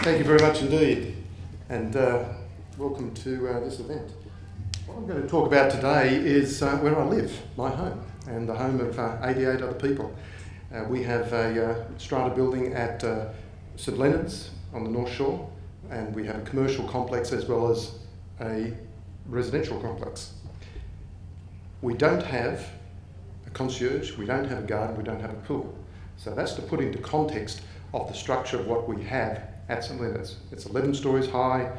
Thank you very much indeed, and welcome to this event. What I'm going to talk about today is where I live, my home, and the home of 88 other people. We have a strata building at St Leonard's on the North Shore, and we have a commercial complex as well as a residential complex. We don't have a concierge, we don't have a garden, we don't have a pool. So that's to put into context of the structure of what we have at St Leonard's. It's 11 stories high,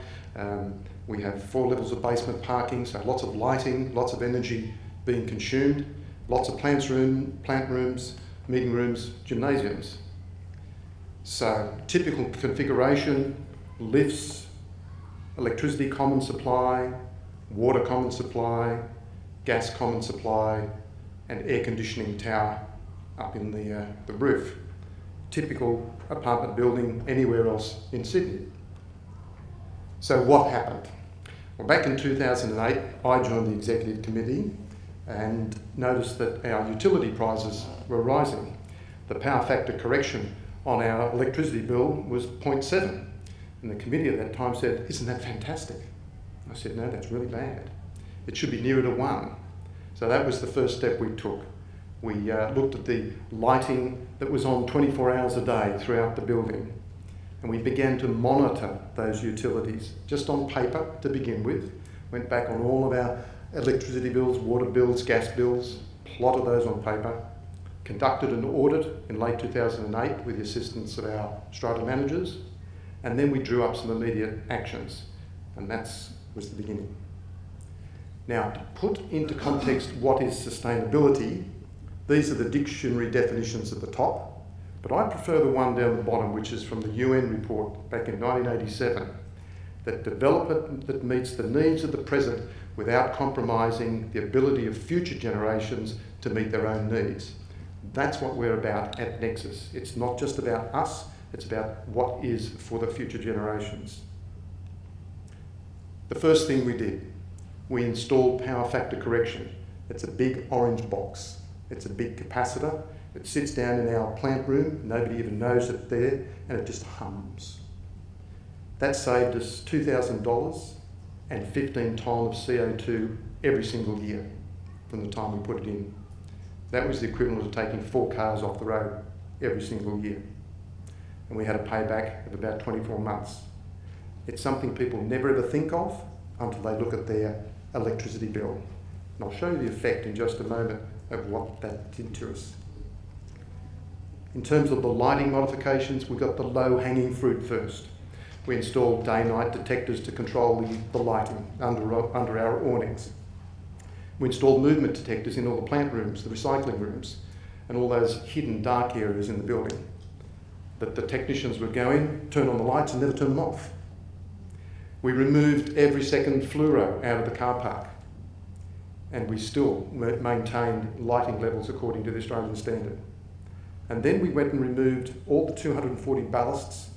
we have 4 levels of basement parking, so lots of lighting, lots of energy being consumed, lots of plant rooms, meeting rooms, gymnasiums. So typical configuration: lifts, electricity common supply, water common supply, gas common supply, and air conditioning tower up in the roof. Typical apartment building anywhere else in Sydney. So what happened? Well, back in 2008, I joined the executive committee and noticed that our utility prices were rising. The power factor correction on our electricity bill was 0.7. And the committee at that time said, "Isn't that fantastic?" I said, "No, that's really bad. It should be nearer to 1. So that was the first step we took. We looked at the lighting that was on 24 hours a day throughout the building, and we began to monitor those utilities just on paper to begin with. Went back on all of our electricity bills, water bills, gas bills, plotted those on paper, conducted an audit in late 2008 with the assistance of our strata managers, and then we drew up some immediate actions, and that was the beginning. Now, to put into context what is sustainability, these are the dictionary definitions at the top, but I prefer the one down the bottom, which is from the UN report back in 1987, that development that meets the needs of the present without compromising the ability of future generations to meet their own needs. That's what we're about at Nexus. It's not just about us, it's about what is for the future generations. The first thing we did, we installed power factor correction. It's a big orange box. It's a big capacitor. It sits down in our plant room. Nobody even knows it's there, and it just hums. That saved us $2,000 and 15 tonnes of CO2 every single year from the time we put it in. That was the equivalent of taking 4 cars off the road every single year. And we had a payback of about 24 months. It's something people never ever think of until they look at their electricity bill. And I'll show you the effect in just a moment of what that did to us. In terms of the lighting modifications, we got the low-hanging fruit first. We installed day-night detectors to control the lighting under our awnings. We installed movement detectors in all the plant rooms, the recycling rooms, and all those hidden dark areas in the building that the technicians would go in, turn on the lights and never turn them off. We removed every second fluoro out of the car park, and we still maintained lighting levels according to the Australian standard. And then we went and removed all the 240 ballasts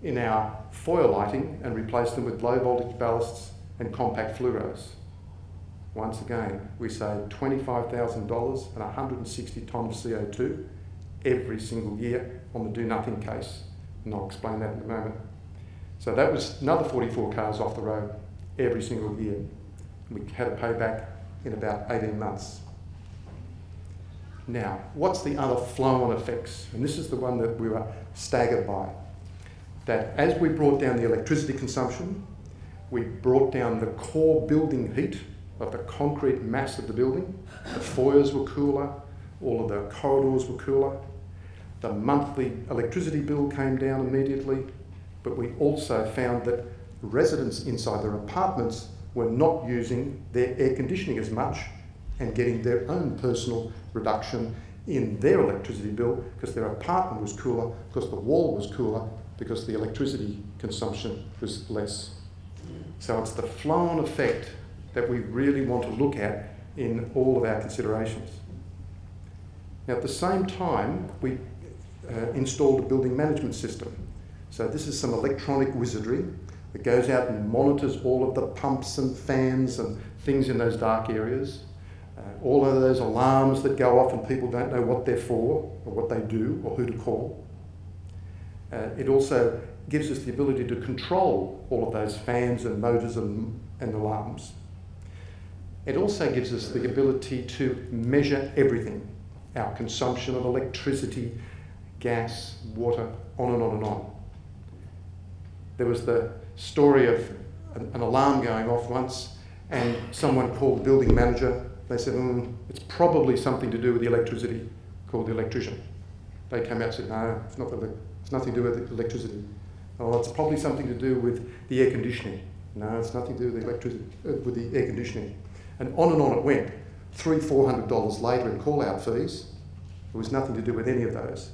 in our foyer lighting and replaced them with low voltage ballasts and compact fluoros. Once again, we saved $25,000 and 160 tonnes of CO2 every single year on the do nothing case, and I'll explain that in a moment. So that was another 44 cars off the road every single year. We had a payback in about 18 months. Now, what's the other flow-on effects? And this is the one that we were staggered by. That as we brought down the electricity consumption, we brought down the core building heat of the concrete mass of the building. The foyers were cooler, all of the corridors were cooler. The monthly electricity bill came down immediately, but we also found that residents inside their apartments were not using their air conditioning as much and getting their own personal reduction in their electricity bill because their apartment was cooler, because the wall was cooler, because the electricity consumption was less. So it's the flow-on effect that we really want to look at in all of our considerations. Now, at the same time, we installed a building management system. So this is some electronic wizardry that goes out and monitors all of the pumps and fans and things in those dark areas. All of those alarms that go off and people don't know what they're for or what they do or who to call. It also gives us the ability to control all of those fans and motors and alarms. It also gives us the ability to measure everything, our consumption of electricity, gas, water, on and on and on. There was the story of an alarm going off once, and someone called the building manager. They said, it's probably something to do with the electricity, called the electrician. They came out and said, no, it's nothing to do with the electricity. Oh, it's probably something to do with the air conditioning. No, it's nothing to do with the electricity, with the air conditioning. And on it went. $300-400 later in call-out fees. It was nothing to do with any of those.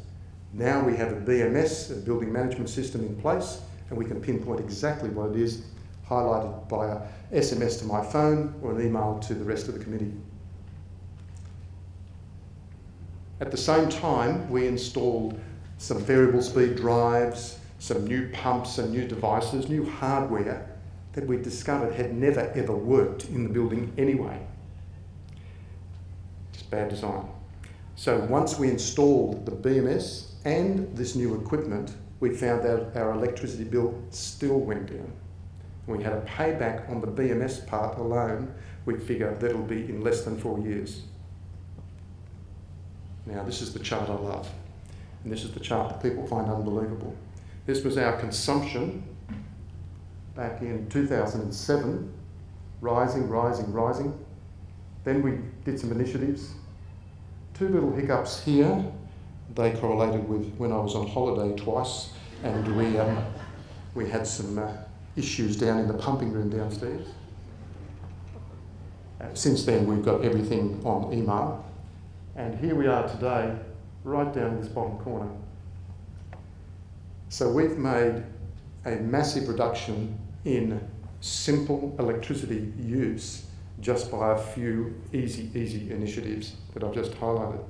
Now we have a BMS, a building management system in place, and we can pinpoint exactly what it is, highlighted by a SMS to my phone or an email to the rest of the committee. At the same time, we installed some variable speed drives, some new pumps and new devices, new hardware that we discovered had never ever worked in the building anyway. Just bad design. So once we installed the BMS and this new equipment, we found that our electricity bill still went down. We had a payback on the BMS part alone. We figure that'll be in less than 4 years. Now this is the chart I love. And this is the chart that people find unbelievable. This was our consumption back in 2007, rising. Then we did some initiatives. 2 little hiccups here. They correlated with when I was on holiday twice, and we had some issues down in the pumping room downstairs. Since then, we've got everything on email, and here we are today, right down in this bottom corner. So we've made a massive reduction in simple electricity use just by a few easy initiatives that I've just highlighted.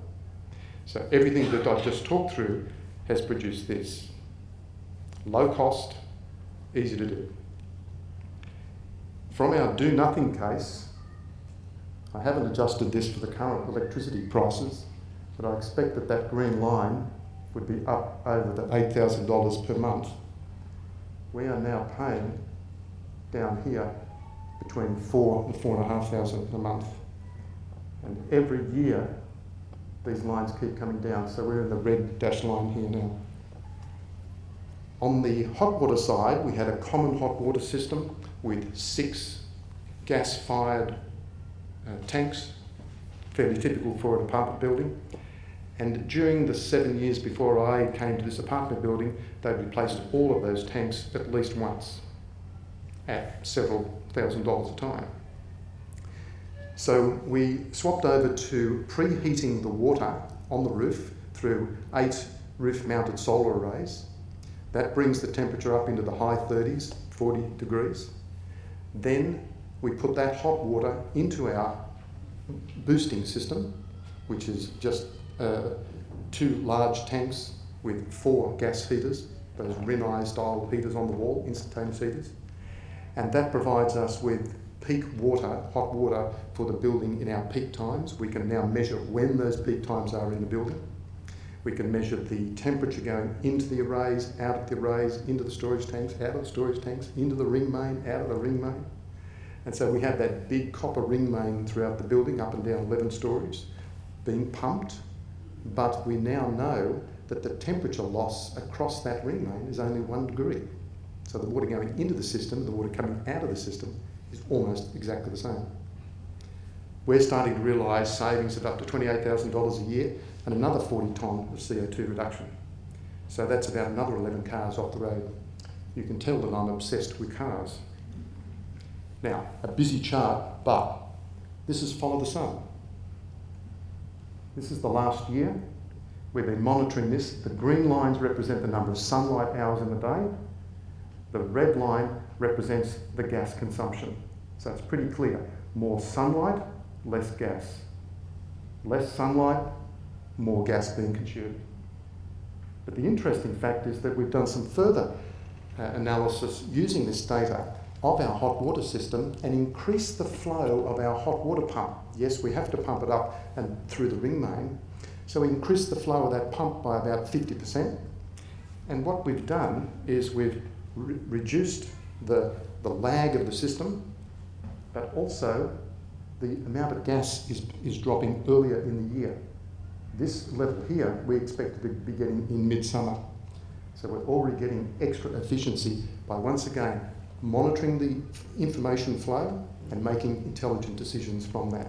So everything that I've just talked through has produced this. Low cost, easy to do. From our do nothing case, I haven't adjusted this for the current electricity prices, but I expect that green line would be up over the $8,000 per month. We are now paying down here between $4,000 and $4,500 a month. And every year, these lines keep coming down, so we're in the red dashed line here now. On the hot water side, we had a common hot water system with 6 gas-fired tanks, fairly typical for an apartment building. And during the 7 years before I came to this apartment building, they replaced all of those tanks at least once at several $1,000s a time. So we swapped over to preheating the water on the roof through 8 roof-mounted solar arrays. That brings the temperature up into the high 30s, 40 degrees. Then we put that hot water into our boosting system, which is just 2 large tanks with 4 gas heaters, those Rinnai style heaters on the wall, instantaneous heaters. And that provides us with peak water, hot water for the building in our peak times. We can now measure when those peak times are in the building. We can measure the temperature going into the arrays, out of the arrays, into the storage tanks, out of the storage tanks, into the ring main, out of the ring main. And so we have that big copper ring main throughout the building, up and down 11 stories, being pumped. But we now know that the temperature loss across that ring main is only 1 degree. So the water going into the system, the water coming out of the system is almost exactly the same. We're starting to realise savings of up to $28,000 a year and another 40 tonne of CO2 reduction. So that's about another 11 cars off the road. You can tell that I'm obsessed with cars. Now, a busy chart, but this is follow the sun. This is the last year. We've been monitoring this. The green lines represent the number of sunlight hours in the day. The red line represents the gas consumption. So it's pretty clear. More sunlight, less gas. Less sunlight, more gas being consumed. But the interesting fact is that we've done some further analysis using this data of our hot water system and increased the flow of our hot water pump. Yes, we have to pump it up and through the ring main. So we increased the flow of that pump by about 50%. And what we've done is we've reduced the lag of the system, but also the amount of gas is dropping earlier in the year. This level here we expect to be getting in midsummer. So we're already getting extra efficiency by once again monitoring the information flow and making intelligent decisions from that.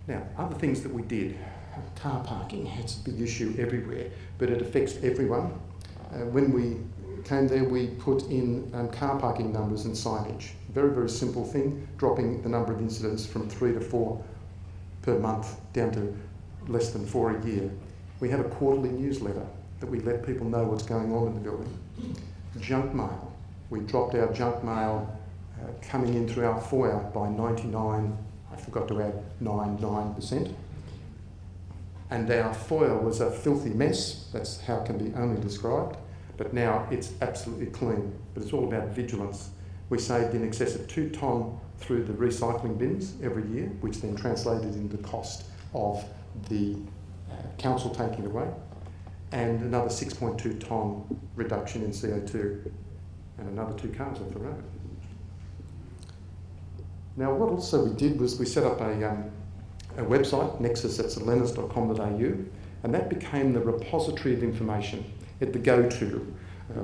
Now, other things that we did. Car parking, it's a big issue everywhere, but it affects everyone. When we came there, we put in car parking numbers and signage. Very, very simple thing, dropping the number of incidents from 3 to 4 per month down to less than 4 a year. We have a quarterly newsletter that we let people know what's going on in the building. Junk mail. We dropped our junk mail coming in through our foyer by 99, I forgot to add 99%. And our foyer was a filthy mess. That's how it can be only described. But now it's absolutely clean. But it's all about vigilance. We saved in excess of 2 tonne through the recycling bins every year, which then translated into the cost of the council taking it away, and another 6.2 tonne reduction in CO2, and another 2 cars off the road. Now, what also we did was we set up a website, Nexus, at lennis.com.au, and that became the repository of information, at the go-to.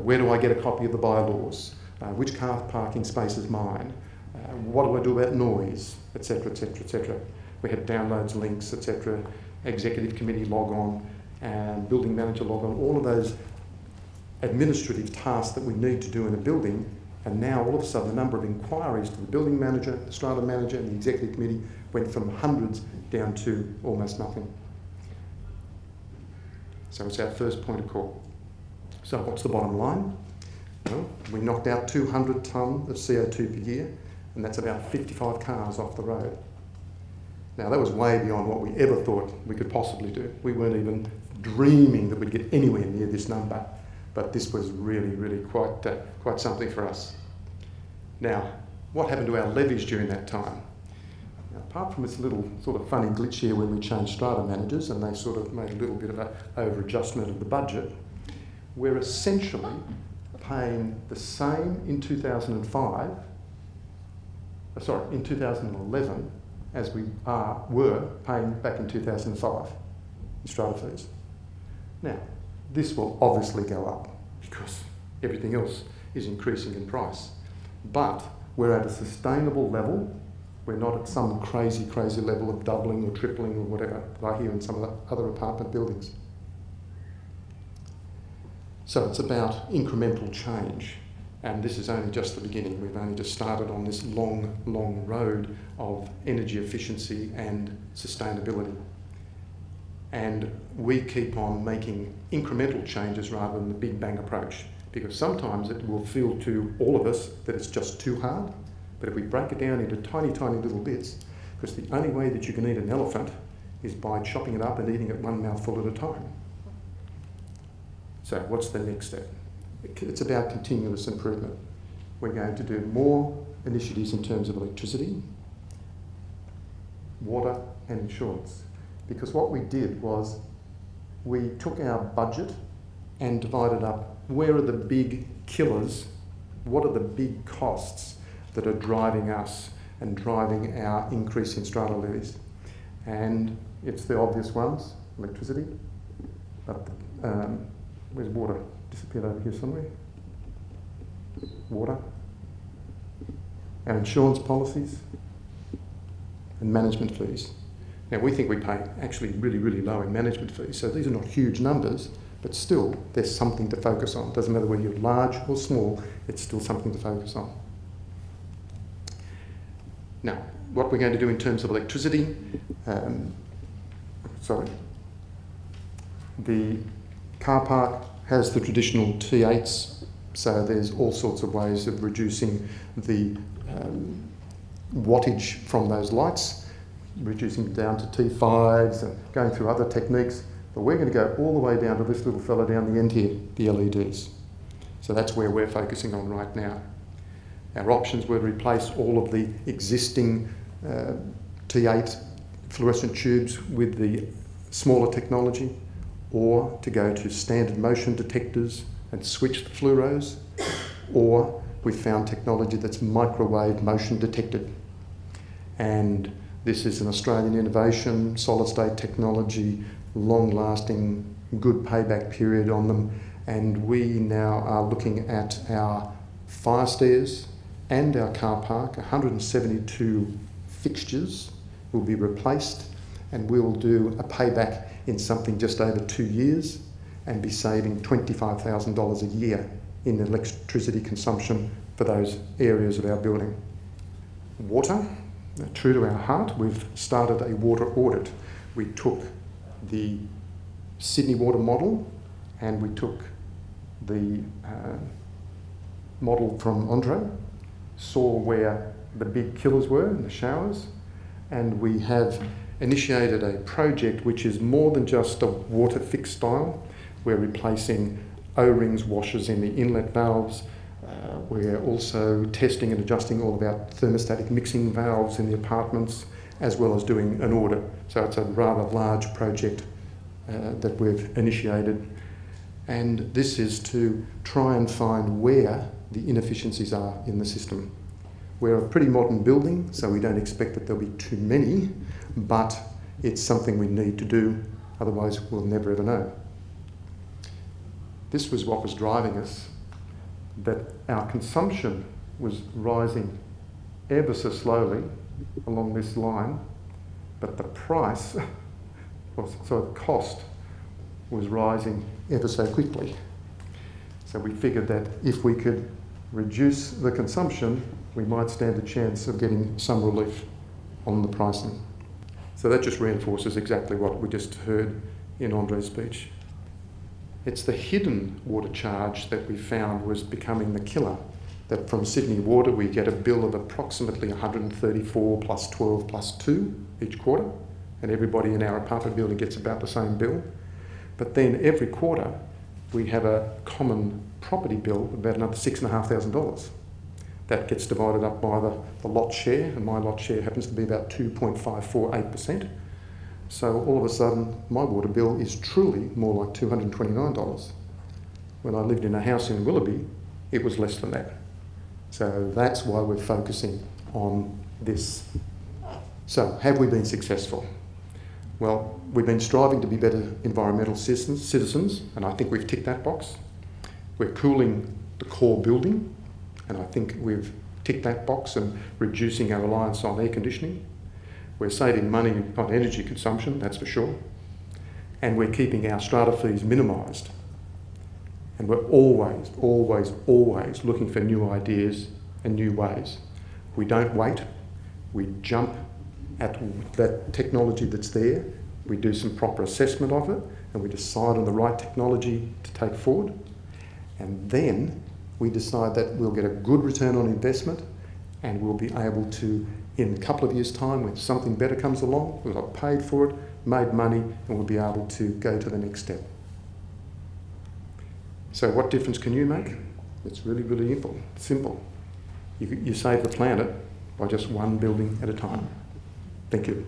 Where do I get a copy of the bylaws? Which car parking space is mine? What do I do about noise, etc., etc., etc. We had downloads, links, etc., executive committee log on, and building manager log on, all of those administrative tasks that we need to do in a building. And now all of a sudden the number of inquiries to the building manager, the strata manager and the executive committee went from hundreds down to almost nothing. So it's our first point of call. So what's the bottom line? Well, we knocked out 200 tonne of CO2 per year, and that's about 55 cars off the road. Now that was way beyond what we ever thought we could possibly do. We weren't even dreaming that we'd get anywhere near this number, but this was really, really quite something for us. Now, what happened to our levies during that time? Now, apart from this little sort of funny glitch here when we changed strata managers and they sort of made a little bit of an over-adjustment of the budget, we're essentially paying the same in 2011 as we were paying back in 2005 in strata fees. Now, this will obviously go up because everything else is increasing in price. But we're at a sustainable level. We're not at some crazy, crazy level of doubling or tripling or whatever that I hear in some of the other apartment buildings. So it's about incremental change. And this is only just the beginning. We've only just started on this long, long road of energy efficiency and sustainability. And we keep on making incremental changes rather than the big bang approach, because sometimes it will feel to all of us that it's just too hard. But if we break it down into tiny, tiny little bits, because the only way that you can eat an elephant is by chopping it up and eating it one mouthful at a time. So what's the next step? It's about continuous improvement. We're going to do more initiatives in terms of electricity, water and insurance. Because what we did was we took our budget and divided up where are the big killers, what are the big costs that are driving us and driving our increase in strata levies. And it's the obvious ones, electricity, but where's water? Disappeared over here somewhere. Water. Our insurance policies and management fees. Now we think we pay actually really, really low in management fees, so these are not huge numbers, but still there's something to focus on. Doesn't matter whether you're large or small, it's still something to focus on. Now, what we're going to do in terms of electricity, the car park has the traditional T8s, so there's all sorts of ways of reducing the wattage from those lights, reducing down to T5s and going through other techniques. But we're going to go all the way down to this little fella down the end here, the LEDs. So that's where we're focusing on right now. Our options were to replace all of the existing T8 fluorescent tubes with the smaller technology, or to go to standard motion detectors and switch the fluoros, or we found technology that's microwave motion detected. And this is an Australian innovation, solid state technology, long lasting, good payback period on them. And we now are looking at our fire stairs and our car park. 172 fixtures will be replaced, and we'll do a payback in something just over 2 years and be saving $25,000 a year in electricity consumption for those areas of our building. Water, true to our heart, we've started a water audit. We took the Sydney water model and we took the model from Andre, saw where the big killers were in the showers, and we have initiated a project which is more than just a water fix style. We're replacing O-rings, washers in the inlet valves. We're also testing and adjusting all of our thermostatic mixing valves in the apartments, as well as doing an audit. So it's a rather large project that we've initiated. And this is to try and find where the inefficiencies are in the system. We're a pretty modern building, so we don't expect that there'll be too many, but it's something we need to do, otherwise we'll never ever know. This was what was driving us, that our consumption was rising ever so slowly along this line, but the price, so the cost, was rising ever so quickly. So we figured that if we could reduce the consumption, we might stand a chance of getting some relief on the pricing. So that just reinforces exactly what we just heard in Andre's speech. It's the hidden water charge that we found was becoming the killer. That from Sydney Water we get a bill of approximately 134 plus 12 plus 2 each quarter, and everybody in our apartment building gets about the same bill. But then every quarter we have a common property bill of about another $6,500. That gets divided up by the lot share, and my lot share happens to be about 2.548%. So all of a sudden, my water bill is truly more like $229. When I lived in a house in Willoughby, it was less than that. So that's why we're focusing on this. So have we been successful? Well, we've been striving to be better environmental citizens, and I think we've ticked that box. We're cooling the core building, and I think we've ticked that box and reducing our reliance on air conditioning. We're saving money on energy consumption, that's for sure. And we're keeping our strata fees minimised. And we're always, always, always looking for new ideas and new ways. We don't wait, we jump at that technology that's there, we do some proper assessment of it, and we decide on the right technology to take forward. And then we decide that we'll get a good return on investment, and we'll be able to, in a couple of years' time, when something better comes along, we'll have paid for it, made money, and we'll be able to go to the next step. So what difference can you make? It's really, really simple. You save the planet by just one building at a time. Thank you.